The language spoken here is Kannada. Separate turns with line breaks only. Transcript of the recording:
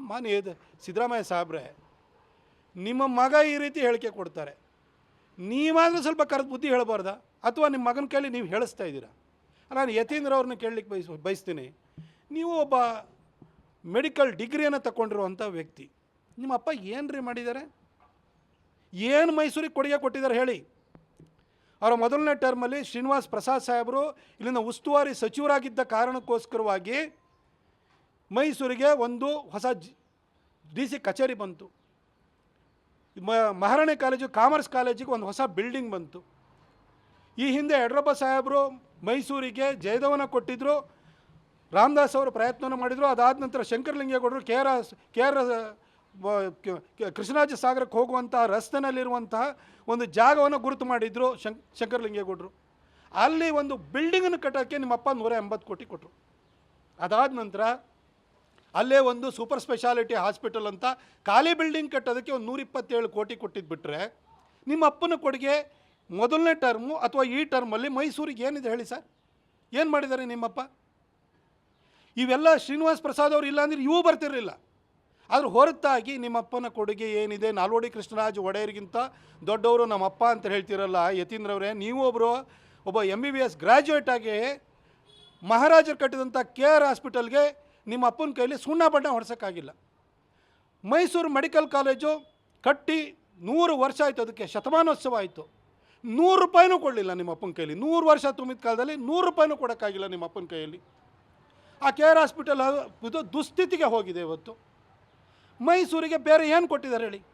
ಮಾನ್ಯ ಸಿದ್ದರಾಮಯ್ಯ ಸಾಹೇಬ್ರೆ, ನಿಮ್ಮ ಮಗ ಈ ರೀತಿ ಹೇಳಿಕೆ ಕೊಡ್ತಾರೆ, ನೀವಾದರೂ ಸ್ವಲ್ಪ ಕರೆದು ಬುದ್ಧಿ ಹೇಳಬಾರ್ದಾ? ಅಥವಾ ನಿಮ್ಮ ಮಗನ ಕೈಲಿ ನೀವು ಹೇಳಿಸ್ತಾ ಇದ್ದೀರಾ? ನಾನು ಯತೀಂದ್ರ ಅವ್ರನ್ನ ಕೇಳಲಿಕ್ಕೆ ಬಯಸ್ತೀನಿ. ನೀವು ಒಬ್ಬ ಮೆಡಿಕಲ್ ಡಿಗ್ರಿಯನ್ನು ತಗೊಂಡಿರುವಂಥ ವ್ಯಕ್ತಿ, ನಿಮ್ಮ ಅಪ್ಪ ಏನು ಮಾಡಿದ್ದಾರೆ? ಏನು ಮೈಸೂರಿಗೆ ಕೊಡುಗೆ ಕೊಟ್ಟಿದ್ದಾರೆ ಹೇಳಿ? ಅವರ ಮೊದಲನೇ ಟರ್ಮಲ್ಲಿ ಶ್ರೀನಿವಾಸ್ ಪ್ರಸಾದ್ ಸಾಹೇಬರು ಇಲ್ಲಿನ ಉಸ್ತುವಾರಿ ಸಚಿವರಾಗಿದ್ದ ಕಾರಣಕ್ಕೋಸ್ಕರವಾಗಿ ಮೈಸೂರಿಗೆ ಒಂದು ಹೊಸ DC ಕಚೇರಿ ಬಂತು. ಮಹಾರಾಣಿ ಕಾಲೇಜು, ಕಾಮರ್ಸ್ ಕಾಲೇಜಿಗೆ ಒಂದು ಹೊಸ ಬಿಲ್ಡಿಂಗ್ ಬಂತು. ಈ ಹಿಂದೆ ಯಡಿಯೂರಪ್ಪ ಸಾಹೇಬರು ಮೈಸೂರಿಗೆ ಜಯದವನ ಕೊಟ್ಟಿದ್ದರು, ರಾಮದಾಸ್ ಅವರು ಪ್ರಯತ್ನವನ್ನು ಮಾಡಿದರು. ಅದಾದ ನಂತರ ಶಂಕರಲಿಂಗೇಗೌಡರು ಕೃಷ್ಣರಾಜ ಸಾಗರಕ್ಕೆ ಹೋಗುವಂಥ ರಸ್ತೆನಲ್ಲಿರುವಂತಹ ಒಂದು ಜಾಗವನ್ನು ಗುರುತು ಮಾಡಿದರು ಶಂಕರಲಿಂಗೇಗೌಡರು. ಅಲ್ಲಿ ಒಂದು ಬಿಲ್ಡಿಂಗನ್ನು ಕಟ್ಟೋಕ್ಕೆ ನಿಮ್ಮಪ್ಪ 180 ಕೋಟಿ ಕೊಟ್ಟರು. ಅದಾದ ನಂತರ ಅಲ್ಲೇ ಒಂದು ಸೂಪರ್ ಸ್ಪೆಷಾಲಿಟಿ ಹಾಸ್ಪಿಟಲ್ ಅಂತ ಖಾಲಿ ಬಿಲ್ಡಿಂಗ್ ಕಟ್ಟೋದಕ್ಕೆ ಒಂದು 127 ಕೋಟಿ ಕೊಟ್ಟಿದ್ದು ಬಿಟ್ಟರೆ, ನಿಮ್ಮ ಅಪ್ಪನ ಕೊಡುಗೆ ಮೊದಲನೇ ಟರ್ಮು ಅಥವಾ ಈ ಟರ್ಮಲ್ಲಿ ಮೈಸೂರಿಗೆ ಏನಿದೆ ಹೇಳಿ ಸರ್? ಏನು ಮಾಡಿದ್ದಾರೆ ನಿಮ್ಮಪ್ಪ? ಇವೆಲ್ಲ ಶ್ರೀನಿವಾಸ್ ಪ್ರಸಾದ್ ಅವರು ಇಲ್ಲ ಅಂದರೆ ಇವು ಬರ್ತಿರಲಿಲ್ಲ. ಅದ್ರ ಹೊರತಾಗಿ ನಿಮ್ಮಪ್ಪನ ಕೊಡುಗೆ ಏನಿದೆ? ನಾಲ್ವಡಿ ಕೃಷ್ಣರಾಜ ಒಡೆಯರಿಗಿಂತ ದೊಡ್ಡವರು ನಮ್ಮಪ್ಪ ಅಂತ ಹೇಳ್ತಿರಲ್ಲ ಯತೀಂದ್ರವರೇ. ನೀವು ಒಬ್ಬ MBBS ಗ್ರ್ಯಾಜುಯೇಟ್ ಆಗಿ ಮಹಾರಾಜರು ಕಟ್ಟಿದಂಥ KR ಹಾಸ್ಪಿಟಲ್ಗೆ ನಿಮ್ಮ ಅಪ್ಪನ ಕೈಲಿ ಸುಣ್ಣ ಬಣ್ಣ ಹೊಡ್ಸೋಕ್ಕಾಗಿಲ್ಲ. ಮೈಸೂರು ಮೆಡಿಕಲ್ ಕಾಲೇಜು ಕಟ್ಟಿ 100 ವರ್ಷ ಆಯಿತು, ಅದಕ್ಕೆ ಶತಮಾನೋತ್ಸವ ಆಯಿತು. 100 ರೂಪಾಯಿನೂ ಕೊಡಲಿಲ್ಲ ನಿಮ್ಮ ಅಪ್ಪನ ಕೈಲಿ. 100 ವರ್ಷ ತುಂಬಿದ ಕಾಲದಲ್ಲಿ 100 ರೂಪಾಯಿನೂ ಕೊಡೋಕ್ಕಾಗಿಲ್ಲ ನಿಮ್ಮ ಅಪ್ಪನ ಕೈಯಲ್ಲಿ. ಆ KR ಹಾಸ್ಪಿಟಲ್ ಇದು ದುಸ್ಥಿತಿಗೆ ಹೋಗಿದೆ ಇವತ್ತು. ಮೈಸೂರಿಗೆ ಬೇರೆ ಏನು ಕೊಟ್ಟಿದ್ದಾರೆ ಹೇಳಿ?